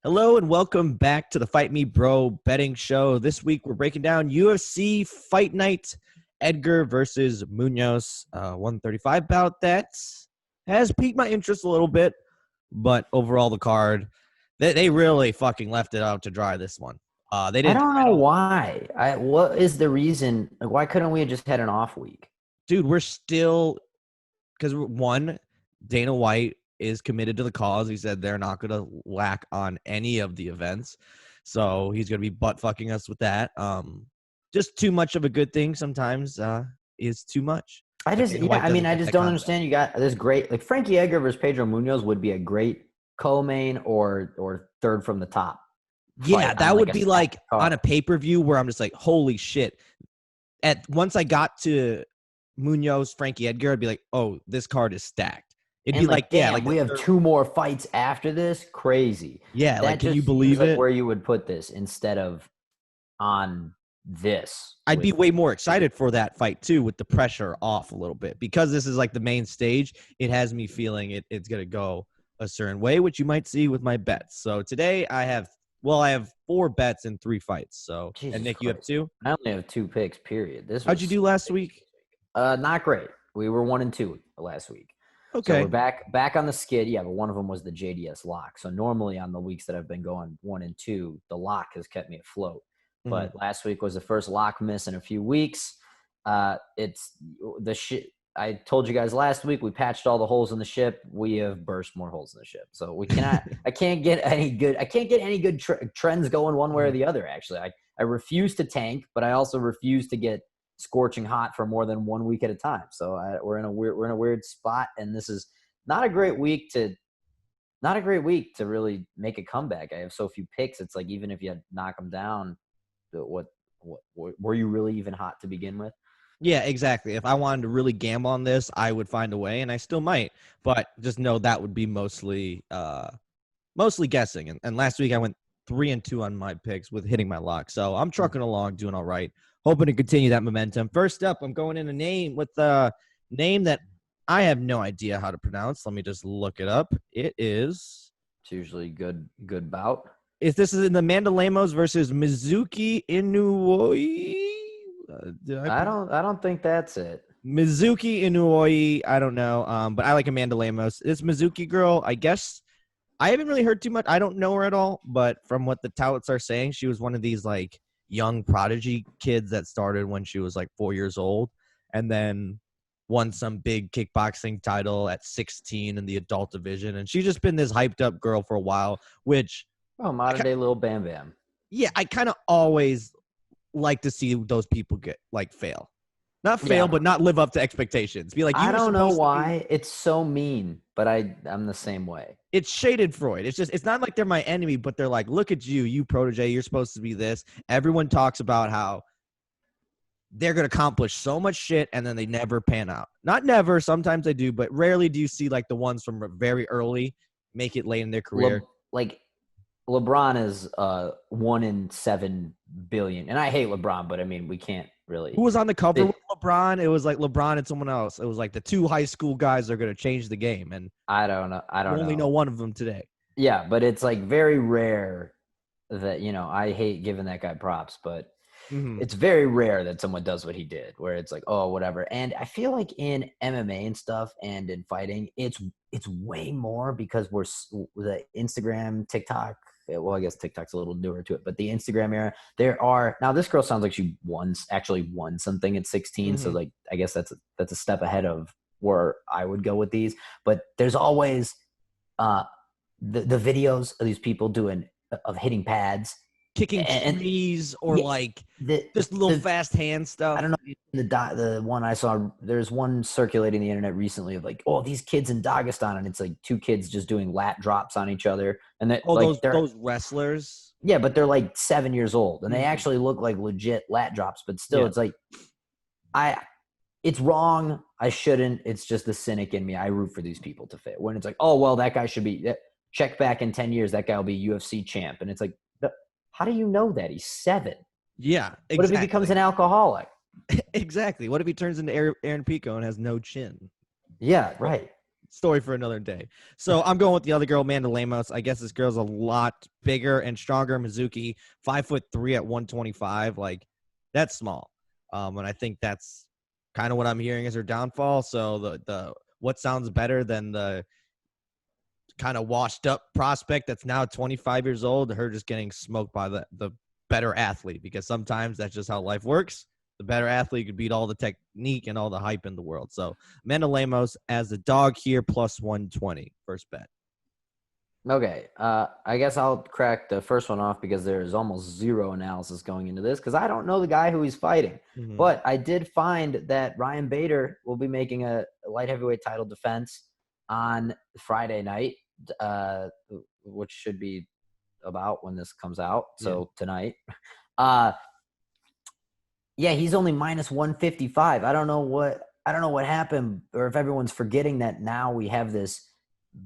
Hello and welcome back to the Fight Me Bro betting show. This week we're breaking down UFC Fight Night Edgar versus Munhoz, 135 bout that has piqued my interest a little bit, but overall the card, they really fucking left it out to dry this one. They I didn't don't know why. What is the reason? Like, why couldn't we have just had an off week? Dude, we're still because one, Dana White is committed to the cause. He said they're not going to lack on any of the events. So he's going to be butt fucking us with that. Just too much of a good thing sometimes is too much. I just don't understand. You got this great, like Frankie Edgar versus Pedro Munhoz would be a great co-main or third from the top. Yeah, that would be like on a pay-per-view where I'm just like, holy shit. Once I got to Munhoz, Frankie Edgar, I'd be like, oh, this card is stacked. It'd be like, damn, we have two more fights after this. Crazy. Yeah, like, can you believe it? Where you would put this instead of on this. I'd be way more excited for that fight too, with the pressure off a little bit, because this is like the main stage. It has me feeling it's gonna go a certain way, which you might see with my bets. So today I have 4 bets in 3 fights. So Jesus and Nick, Christ. you have 2. I only have 2 picks. Period. How'd you do last week? Not great. We were 1-2 last week. Okay. So we're back on the skid. Yeah, but one of them was the JDS lock. So normally on the weeks that I've been going 1-2, the lock has kept me afloat. Mm-hmm. But last week was the first lock miss in a few weeks. It's the shit. I told you guys last week we patched all the holes in the ship. We have burst more holes in the ship. So we cannot. I can't get any good trends going one way or the other. Actually, I refuse to tank, but I also refuse to get scorching hot for more than 1 week at a time. So we're in a weird spot, and this is not a great week to really make a comeback. I have so few picks. It's like, even if you knock them down, what were you really even hot to begin with? Yeah, exactly. If I wanted to really gamble on this, I would find a way, and I still might. But just know that would be mostly guessing. And last week I went 3-2 on my picks with hitting my lock. So I'm trucking along, doing all right. Hoping to continue that momentum. First up, I'm going in with a name that I have no idea how to pronounce. Let me just look it up. It's usually good bout. This is in the Mandalemos versus Mizuki Inoue. I don't think that's it. Mizuki Inoue. I don't know. But I like Amanda Lemos. This Mizuki girl, I guess. I haven't really heard too much. I don't know her at all. But from what the touts are saying, she was one of these like young prodigy kids that started when she was like 4 years old, and then won some big kickboxing title at 16 in the adult division. And she's just been this hyped up girl for a while, which modern day little Bam Bam. Yeah, I kind of always like to see those people get like fail. Not fail, but not live up to expectations. Be like, I don't know why it's so mean, but I'm the same way. It's shaded Freud. It's not like they're my enemy, but they're like, look at you protege, you're supposed to be this. Everyone talks about how they're going to accomplish so much shit and then they never pan out. Not never, sometimes they do, but rarely do you see like the ones from very early make it late in their career. Like LeBron is 1 in 7 billion. And I hate LeBron, but I mean, we can't really. Who was on the cover with LeBron? It was like LeBron and someone else. It was like the 2 high school guys are going to change the game. And I don't know. I only know one of them today. Yeah, but it's like very rare that, I hate giving that guy props, but it's very rare that someone does what he did, where it's like, oh, whatever. And I feel like in MMA and stuff and in fighting, it's way more because we're the Instagram, TikTok. Well, I guess TikTok's a little newer to it, but the Instagram era, now this girl sounds like she actually won something at 16. So like, I guess that's a step ahead of where I would go with these, but there's always the videos of these people of hitting pads, kicking trees, or just little fast hand stuff. I don't know. The one I saw, there's one circulating the internet recently of like, oh, these kids in Dagestan, and it's like 2 kids just doing lat drops on each other, and those wrestlers. Yeah, but they're like 7 years old, and they actually look like legit lat drops. But still, it's like, it's wrong. I shouldn't. It's just the cynic in me. I root for these people to fit. When it's like, oh well, that guy should be check back in 10 years. That guy will be UFC champ, and it's like, how do you know that he's 7? Yeah, exactly. What if he becomes an alcoholic? Exactly. What if he turns into Aaron Pico and has no chin? Yeah, right. story for another day. So I'm going with the other girl, Amanda Lemos. I guess this girl's a lot bigger and stronger. Mizuki, 5'3" at 125. Like, that's small. And I think that's kind of what I'm hearing is her downfall. So the what sounds better than the kind of washed up prospect that's now 25 years old, her just getting smoked by the better athlete, because sometimes that's just how life works. The better athlete could beat all the technique and all the hype in the world. So Amanda Lemos as the dog here, plus 120, first bet. Okay, I guess I'll crack the first one off because there's almost zero analysis going into this because I don't know the guy who he's fighting. Mm-hmm. But I did find that Ryan Bader will be making a light heavyweight title defense on Friday night, which should be about when this comes out. So tonight. Yeah, he's only minus 155. I don't know what happened, or if everyone's forgetting that now we have this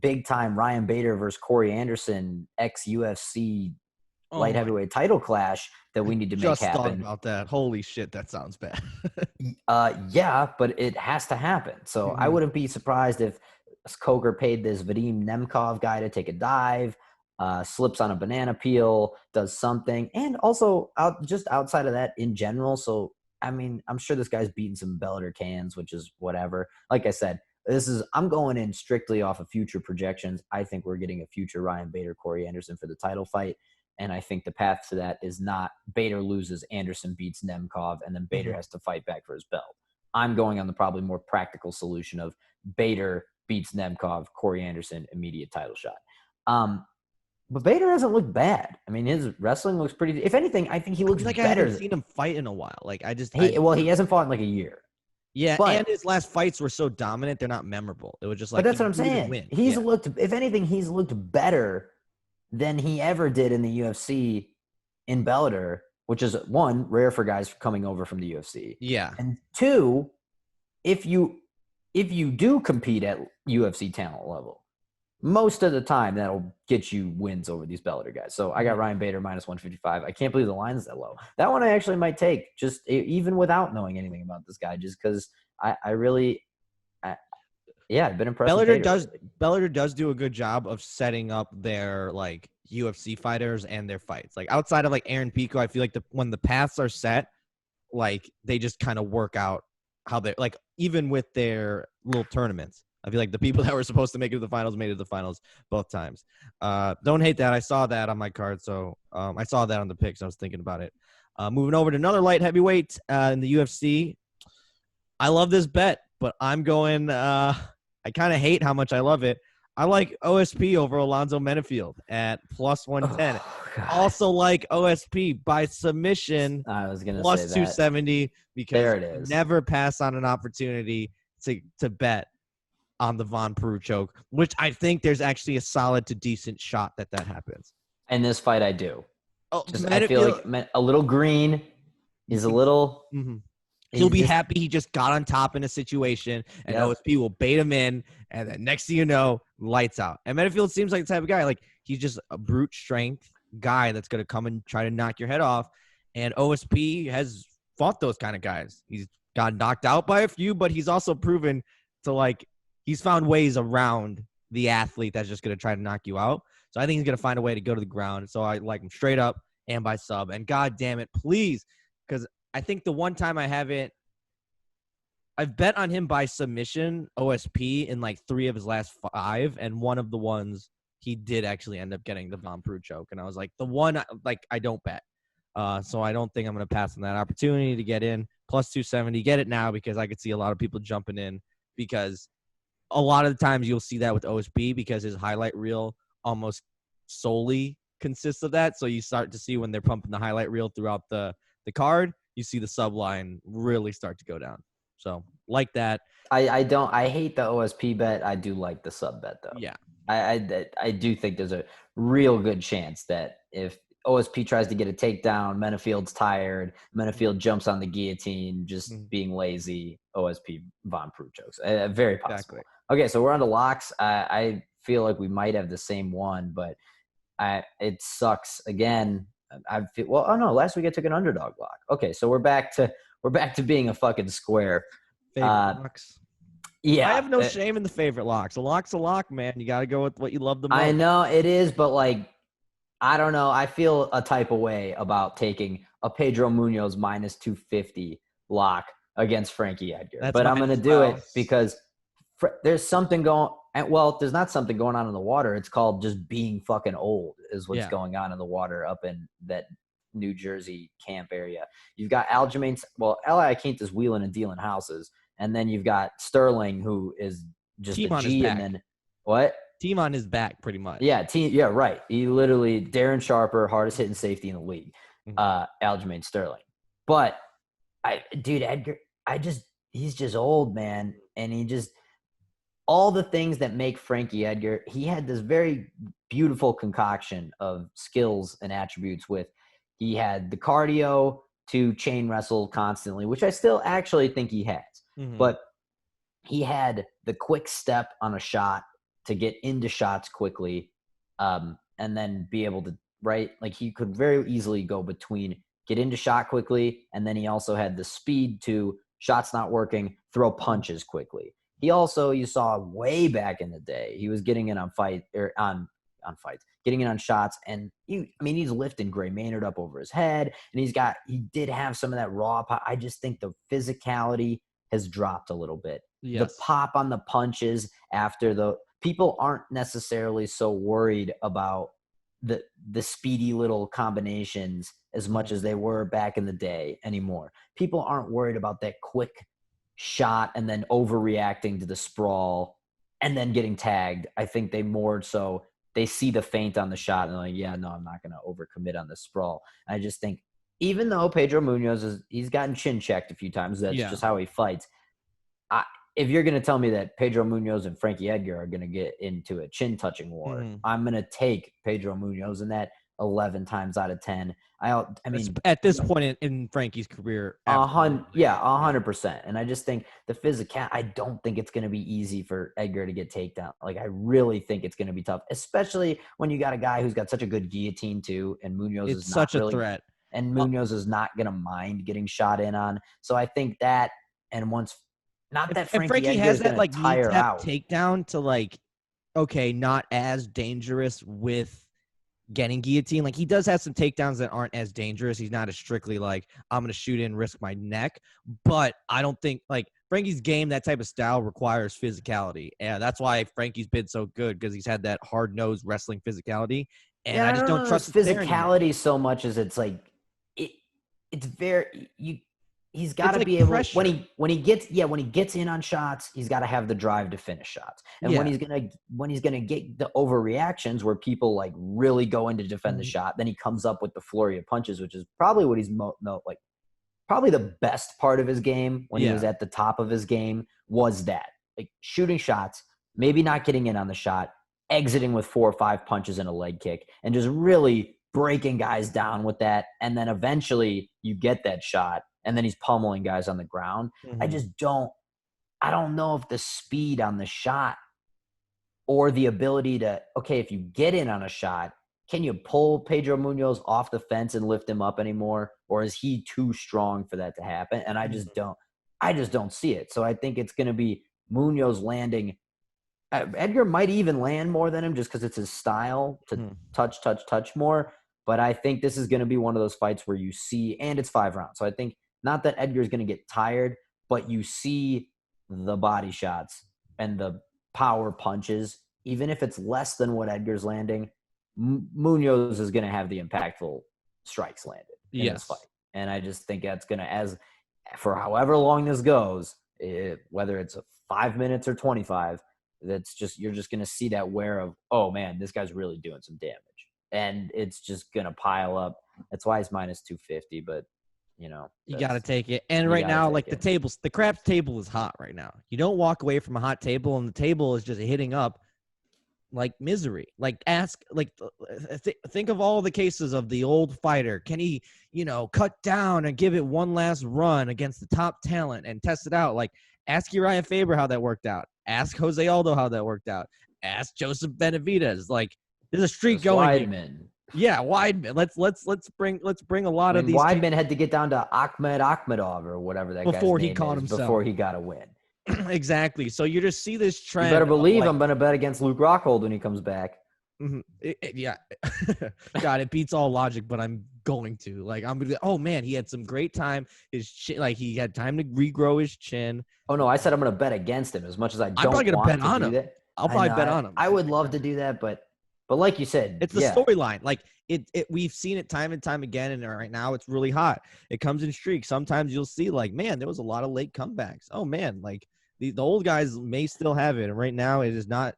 big time Ryan Bader versus Corey Anderson ex-UFC light heavyweight title clash that we need to make happen. Just thought about that. Holy shit, that sounds bad. Yeah, but it has to happen. So I wouldn't be surprised if Coker paid this Vadim Nemkov guy to take a dive, slips on a banana peel, does something. And also just outside of that in general. So, I mean, I'm sure this guy's beating some Bellator cans, which is whatever. Like I said, I'm going in strictly off of future projections. I think we're getting a future Ryan Bader, Corey Anderson for the title fight. And I think the path to that is not Bader loses, Anderson beats Nemkov, and then Bader has to fight back for his belt. I'm going on the probably more practical solution of Bader beats Nemkov, Corey Anderson, immediate title shot. But Bader hasn't looked bad. I mean, his wrestling looks pretty. If anything, I think he looks better. I haven't seen him fight in a while. Like he hasn't fought in like a year. Yeah, and his last fights were so dominant, they're not memorable. It was just like, but that's what I'm saying. He's looked, if anything, he's looked better than he ever did in the UFC in Bellator, which is one, rare for guys coming over from the UFC. Yeah. And two, if you do compete at UFC talent level, most of the time that'll get you wins over these Bellator guys. So I got Ryan Bader minus 155. I can't believe the line is that low. That one I actually might take, just even without knowing anything about this guy, just because I've been impressed. Bellator does do a good job of setting up their like UFC fighters and their fights. Like outside of like Aaron Pico, I feel like when the paths are set, like they just kind of work out how they're like, even with their little tournaments. I feel like the people that were supposed to make it to the finals made it to the finals both times. Don't hate that. I saw that on my card. So I saw that on the picks. I was thinking about it. Moving over to another light heavyweight in the UFC. I love this bet, but I'm going I kind of hate how much I love it. I like OSP over Alonzo Menefield at plus 110. Also like OSP by submission. I was going to plus say that. 270 because there it is. Never pass on an opportunity to bet on the Von Peru choke, which I think there's actually a solid to decent shot that happens. In this fight, I do. I feel like a little green. He's a little. Mm-hmm. He'll be happy he just got on top in a situation, and OSP will bait him in, and then next thing you know, lights out. And Menefield seems like the type of guy, like he's just a brute strength guy that's going to come and try to knock your head off. And OSP has fought those kind of guys. He's got knocked out by a few, but he's also proven to like, he's found ways around the athlete that's just going to try to knock you out. So I think he's going to find a way to go to the ground. So I like him straight up and by sub. And God damn it, please, because I think the one time I've bet on him by submission, OSP, in like 3 of his last 5. And one of the ones he did actually end up getting the Von Peru choke. And I was like, the one, like, I don't bet. So I don't think I'm going to pass on that opportunity to get in. Plus 270, get it now because I could see a lot of people jumping in because a lot of the times you'll see that with OSP because his highlight reel almost solely consists of that. So you start to see when they're pumping the highlight reel throughout the card, you see the sub line really start to go down. So like that. I hate the OSP bet. I do like the sub bet though. Yeah. I do think there's a real good chance that if OSP tries to get a takedown, Menefield's tired, Menefield jumps on the guillotine, just being lazy, OSP Von Peru chokes. Very possible. Exactly. Okay, so we're on to locks. I feel like we might have the same one, but it sucks again. Last week I took an underdog lock. Okay, so we're back to being a fucking square. Yeah. I have no shame in the favorite locks. A lock's a lock, man. You got to go with what you love the most. I know it is, but like, I don't know. I feel a type of way about taking a Pedro Munhoz minus 250 lock against Frankie Edgar. But I'm going to do it because there's something going – well, there's not something going on in the water. It's called just being fucking old is what's going on in the water up in that New Jersey camp area. You've got Aljamain – well, Eli Quintas wheeling and dealing houses. And then you've got Sterling, who is just a G. And then what? Team on his back, pretty much. Yeah, yeah, right. He literally Darren Sharper, hardest hitting safety in the league. Aljamain Sterling. But Edgar, he's just old, man. And he just all the things that make Frankie Edgar, he had this very beautiful concoction of skills and attributes with he had the cardio to chain wrestle constantly, which I still actually think he has. But he had the quick step on a shot to get into shots quickly, and then be able to, right? Like he could very easily go between get into shot quickly, and then he also had the speed to shots not working, throw punches quickly. He also, you saw way back in the day, he was getting in on fights, getting in on shots, and he's lifting Gray Maynard up over his head, and he did have some of that raw pop. I just think the physicality has dropped a little bit. Yes. The pop on the punches after the people aren't necessarily so worried about the speedy little combinations as much as they were back in the day anymore. People aren't worried about that quick shot and then overreacting to the sprawl and then getting tagged. I think they more so they see the feint on the shot and they're like, yeah, no, I'm not going to overcommit on the sprawl. I just think even though Pedro Munhoz he's gotten chin checked a few times, that's just how he fights. If you're going to tell me that Pedro Munhoz and Frankie Edgar are going to get into a chin touching war, I'm going to take Pedro Munhoz in that 11 times out of 10. I mean, at this point in Frankie's career, 100%. And I just think the physical, I don't think it's going to be easy for Edgar to get takedown. Like I really think it's going to be tough, especially when you got a guy who's got such a good guillotine too, and Munhoz is not such a threat. And Munhoz is not going to mind getting shot in on. So I think that, and once. Not that Frankie has that like knee-tap takedown to like, okay, not as dangerous with getting guillotine. Like he does have some takedowns that aren't as dangerous. He's not as strictly like I'm going to shoot in, risk my neck. But I don't think like Frankie's game, that type of style requires physicality. And that's why Frankie's been so good because he's had that hard-nosed wrestling physicality. And I just don't trust physicality so much as it's like it's very He's got to be able when he gets in on shots, he's got to have the drive to finish shots. And when he's gonna get the overreactions where people like really go in to defend the shot, then he comes up with the flurry of punches, which is probably what he's probably the best part of his game when he was at the top of his game was that like shooting shots, maybe not getting in on the shot, exiting with 4 or 5 punches and a leg kick, and just really breaking guys down with that. And then eventually you get that shot. And then he's pummeling guys on the ground. I don't know if the speed on the shot or the ability to, okay, if you get in on a shot, can you pull Pedro Munhoz off the fence and lift him up anymore? Or is he too strong for that to happen? And I just don't see it. So I think it's going to be Munhoz landing. Edgar might even land more than him just because it's his style to touch more. But I think this is going to be one of those fights where you see, and it's 5 rounds. So I think, not that Edgar's going to get tired, but you see the body shots and the power punches. Even if it's less than what Edgar's landing, Munhoz is going to have the impactful strikes landed in this fight. And I just think that's going to, as for however long this goes, whether it's 5 minutes or 25, you're just going to see that wear of, oh man, this guy's really doing some damage. And it's just going to pile up. That's why it's minus 250, but you got to take it. And right now, like the craps table is hot right now. You don't walk away from a hot table and the table is just hitting up like misery. Like think of all the cases of the old fighter. Can he, cut down and give it one last run against the top talent and test it out? Like ask Uriah Faber how that worked out. Ask Jose Aldo how that worked out. Ask Joseph Benavidez. Like there's a streak going. Weidman. Yeah, Weidman. Let's bring a lot of these. Weidman had to get down to Ahmed Akhmedov or whatever that before guy's he name caught is himself. Before he got a win. Exactly. So you just see this trend. You better believe like, I'm going to bet against Luke Rockhold when he comes back. Yeah. God, it beats all logic, but I'm going to. Like, I'm gonna. Oh man, he had some great time. His chin, like he had time to regrow his chin. Oh no, I said I'm going to bet against him as much as I I'm probably don't gonna bet want to on do him. that. I'll I probably know bet on him. I would love to do that, but like you said, It's the yeah. storyline. Like it, we've seen it time and time again, and right now it's really hot. It comes in streaks. Sometimes you'll see like, man, there was a lot of late comebacks. Oh man, like the old guys may still have it, and right now it is not.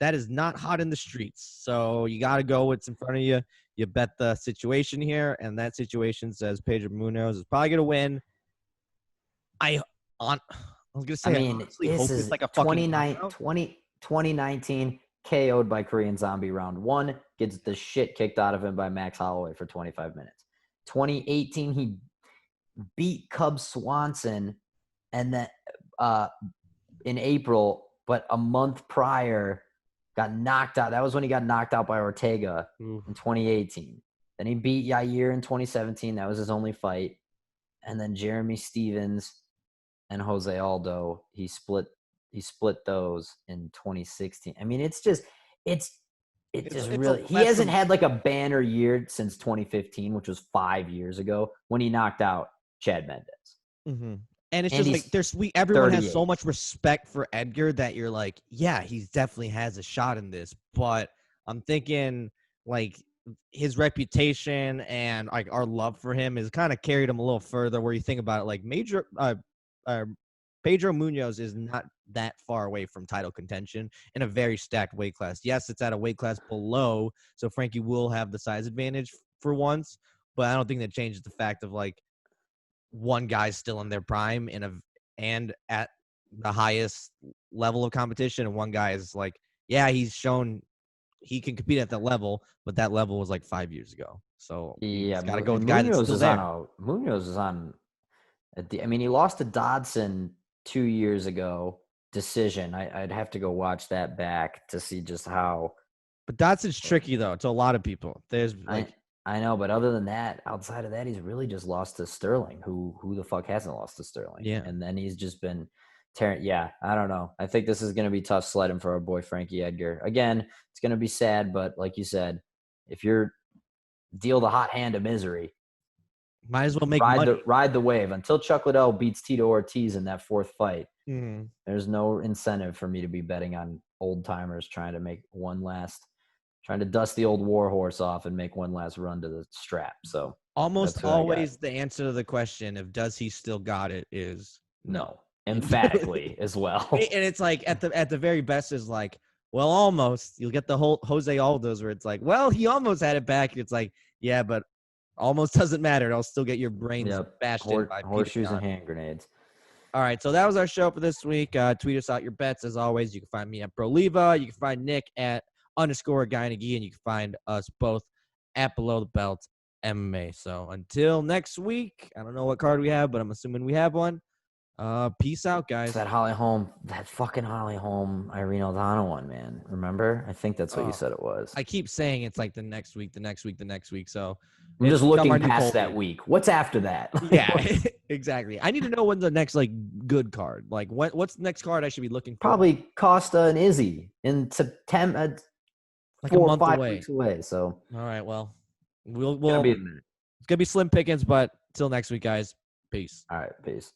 That is not hot in the streets. So you got to go what's in front of you. You bet the situation here, and that situation says Pedro Munhoz is probably going to win. I was going to say, I mean, honestly this hope is it's like a fucking 2019 KO'd by Korean Zombie round 1, gets the shit kicked out of him by Max Holloway for 25 minutes. 2018, he beat Cub Swanson, and then in April, but a month prior, got knocked out. That was when he got knocked out by Ortega in 2018. Then he beat Yair in 2017. That was his only fight. And then Jeremy Stevens and Jose Aldo, he split those in 2016. I mean, it's just really, he hasn't had like a banner year since 2015, which was 5 years ago when he knocked out Chad Mendes. Mm-hmm. And it's just like everyone has so much respect for Edgar that you're like, yeah, he definitely has a shot in this. But I'm thinking like his reputation and like our love for him has kind of carried him a little further. Where you think about it, like Pedro Munhoz is not that far away from title contention in a very stacked weight class. Yes, it's at a weight class below, so Frankie will have the size advantage for once. But I don't think that changes the fact of like, one guy's still in their prime and at the highest level of competition, and one guy is like, yeah, he's shown he can compete at that level, but that level was like 5 years ago. So yeah, got to go with the guy that's still there. Munhoz is on. I mean, he lost to Dodson 2 years ago. Decision. I'd have to go watch that back to see just how. But Dodson's tricky though to a lot of people. There's like. I know, but other than that, outside of that, he's really just lost to Sterling. Who the fuck hasn't lost to Sterling? Yeah. And then he's just been tearing. Yeah, I don't know. I think this is going to be tough sledding for our boy Frankie Edgar. Again, it's going to be sad, but like you said, if you're deal the hot hand of misery, might as well make money. Ride the wave until Chuck Liddell beats Tito Ortiz in that 4th fight. Mm-hmm. There's no incentive for me to be betting on old timers trying to dust the old war horse off and make one last run to the strap. So almost always the answer to the question of does he still got it is no. Emphatically as well. And it's like at the very best is like, well, almost. You'll get the whole Jose Aldo's where it's like, well, he almost had it back. It's like, yeah, but almost doesn't matter. It'll still get your brains bashed in by horseshoes and hand grenades. All right, so that was our show for this week. Tweet us out your bets. As always, you can find me at ProLeva. You can find Nick at _Guy, and you can find us both at Below the Belt MMA. So until next week, I don't know what card we have, but I'm assuming we have one. Peace out, guys. It's that fucking Holly Holm, Irene Aldana one, man. Remember? I think that's what you said it was. I keep saying it's like the next week. So I'm just looking past that week. What's after that? Yeah, exactly. I need to know when the next like good card. Like what's the next card I should be looking for? Probably Costa and Izzy in September. Like 4 or 5 weeks away. So all right, well, it's gonna be slim pickings, but till next week, guys. Peace. All right, peace.